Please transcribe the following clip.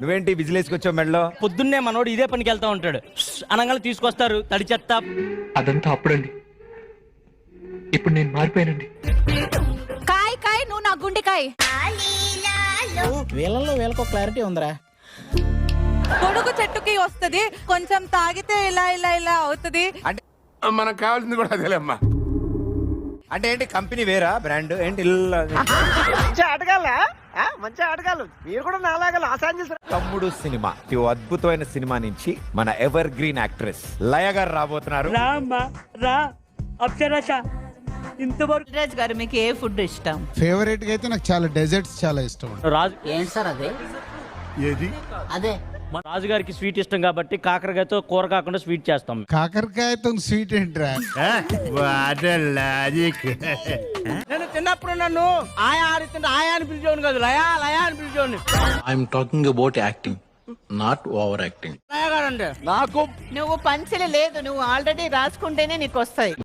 నువ్వేంటి విజిలేసుకొచ్చావు మెడలో? పొద్దున్నే మనోడు ఇదే పనికి వెళ్తా ఉంటాడు. అనగానే తీసుకొస్తారు తడి చెత్త. అదంతా అప్పుడండి. ఇప్పుడు నేను మారిపోయానండి. కాయ్ కాయ్ నువ్వు నా గుండెకాయ్. వీళ్ళల్లో వీళ్ళకో క్లారిటీ ఉందిరా. గొడుగు చెట్టుకి వస్తది, కొంచెం తాగితే ఇలా ఇలా ఇలా అవుతది. అంటే మనకు కావాల్సింది కూడా అదేలేమ్మా. అంటే ఏంటి కంపెనీ వేరా బ్రాండ్ ఏంటి? తమ్ముడు సినిమా ఈ అద్భుతమైన సినిమా నుంచి మన ఎవర్ గ్రీన్ యాక్ట్రెస్ లయ గారు రాబోతున్నారు. ఇంతవరకు రాజ్ గారు మీకు ఏ ఫుడ్ ఇష్టం? ఫేవరెట్ గా అయితే నాకు చాలా డెజర్ట్స్ చాలా ఇష్టం. రాజు ఏంటి సార్ అదే? ఏది? అదే మన రాజుగారికి స్వీట్ ఇష్టం కాబట్టి కాకరకాయతో కూర కాకుండా స్వీట్ చేస్తాం. కాకరకాయతో స్వీట్ ఏంట్రా? నేను చిన్నప్పుడు నన్ను ఆయా ఆడుతుంటే ఆయా అని పిలిచేవాడు కాదు, లయా లయా అని పిలిచేవాడిని. I'm talking about acting, not over acting. Laya గారు అంటే నువ్వు పంచలు లేదు, నువ్వు ఆల్రెడీ రాసుకుంటేనే నీకు వస్తాయి.